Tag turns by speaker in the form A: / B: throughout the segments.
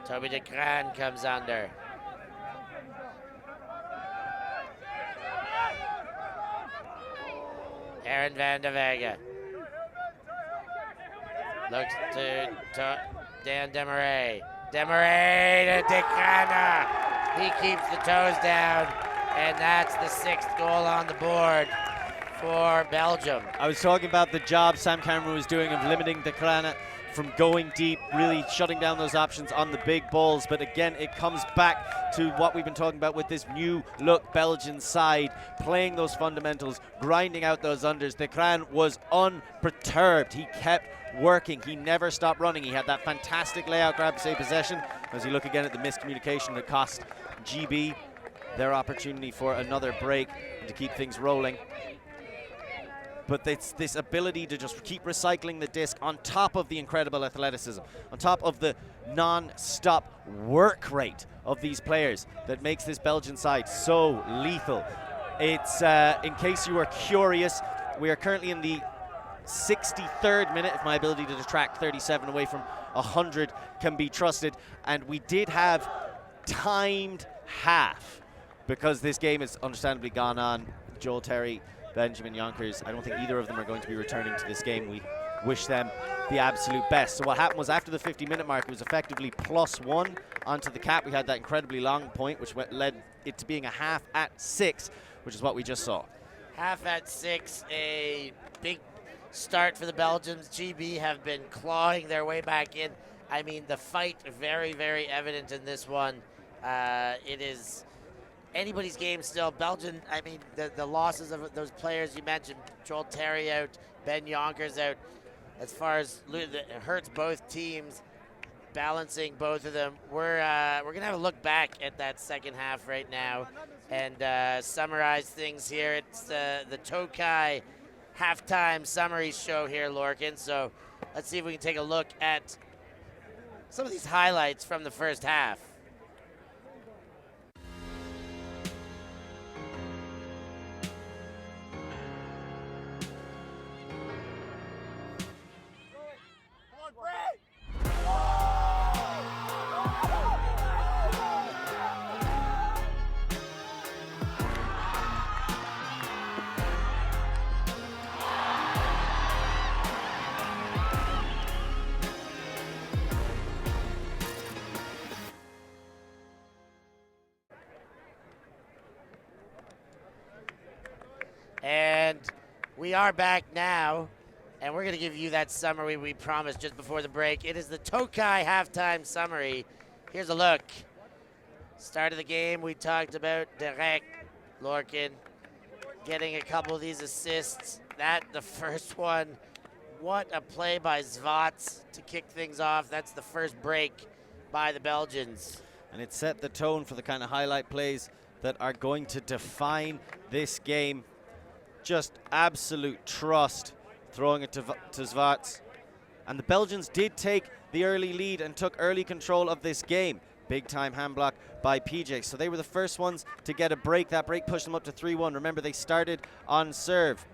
A: Toby de Gran comes under. Aaron van der Vega. Looks to Dan Demarais. Demarais to de Gran. He keeps the toes down, and that's the 6th goal on the board for Belgium.
B: I was talking about the job Sam Cameron was doing of limiting de Gran from going deep, really shutting down those options on the big balls. But again, it comes back to what we've been talking about with this new look Belgian side, playing those fundamentals, grinding out those unders. De Gran was unperturbed. He kept working. He never stopped running. He had that fantastic layout grab to save possession. As you look again at the miscommunication that cost GB their opportunity for another break and to keep things rolling. But it's this ability to just keep recycling the disc on top of the incredible athleticism, on top of the non-stop work rate of these players that makes this Belgian side so lethal. It's, in case you were curious, we are currently in the 63rd minute, if my ability to detract 37 away from 100 can be trusted. And we did have timed half because this game has understandably gone on. Joel Terry, Benjamin Yonkers, I don't think either of them are going to be returning to this game. We wish them the absolute best. So what happened was after the 50-minute mark, it was effectively +1 onto the cap. We had that incredibly long point, which led it to being a half at 6, which is what we just saw.
A: Half at 6, a big start for the Belgians. GB have been clawing their way back in. I mean, the fight very, very evident in this one. It is anybody's game still. Belgium, I mean, the losses of those players you mentioned, Joel Terry out, Ben Yonkers out, as far as it hurts both teams, balancing both of them. We're going to have a look back at that second half right now and summarize things here. It's the Tokai halftime summary show here, Lorcan. So let's see if we can take a look at some of these highlights from the first half. And we are back now, and we're going to give you that summary we promised just before the break. It is the Tokai halftime summary. Here's a look. Start of the game, we talked about Derek Lorcan getting a couple of these assists. The first one, what a play by Zvaats to kick things off. That's the first break by the Belgians.
B: And it set the tone for the kind of highlight plays that are going to define this game. Just absolute trust, throwing it to Zvaats. And the Belgians did take the early lead and took early control of this game. Big time hand block by PJ. So they were the first ones to get a break. That break pushed them up to 3-1. Remember, they started on serve.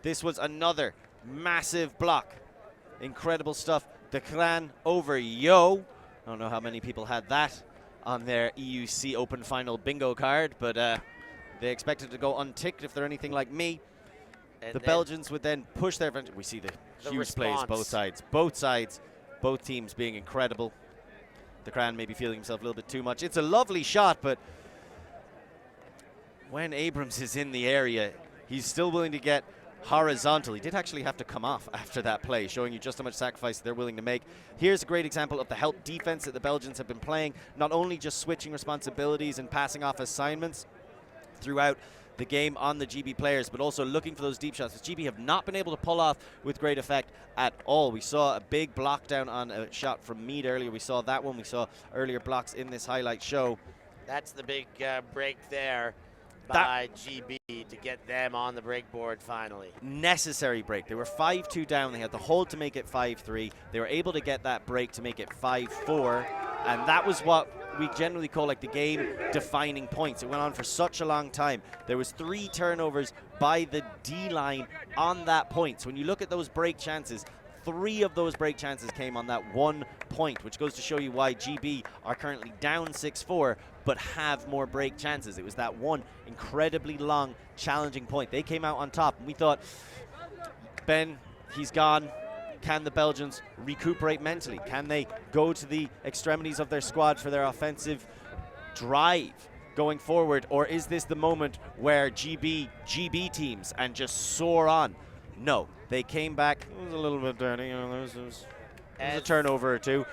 B: This was another massive block. Incredible stuff. De Gran over Yo. I don't know how many people had that on their EUC Open Final bingo card, but they expected to go unticked if they're anything like me. And the Belgians would then push their advantage. We see the huge
A: response.
B: plays both sides. Both sides, both teams being incredible. De Gran maybe feeling himself a little bit too much. It's a lovely shot, but when Abrams is in the area, he's still willing to get horizontal. He did actually have to come off after that play, showing you just how much sacrifice they're willing to make. Here's a great example of the help defense that the Belgians have been playing, not only just switching responsibilities and passing off assignments throughout the game on the GB players, but also looking for those deep shots, which GB have not been able to pull off with great effect at all. We saw a big block down on a shot from Mead earlier. We saw that one. We saw earlier blocks in this highlight show.
A: That's the big break there by GB to get them on the break board finally.
B: Necessary break. They were 5-2 down. They had the hold to make it 5-3. They were able to get that break to make it 5-4, and that was what we generally call like the game defining points. It went on for such a long time. There was 3 turnovers by the D-line on that point. So when you look at those break chances, 3 of those break chances came on that 1 point, which goes to show you why GB are currently down 6-4, but have more break chances. It was that one incredibly long, challenging point. They came out on top, and we thought, Ben, he's gone. Can the Belgians recuperate mentally? Can they go to the extremities of their squad for their offensive drive going forward? Or is this the moment where GB teams and just soar on? No, they came back. It was a little bit dirty. There was a turnover or two,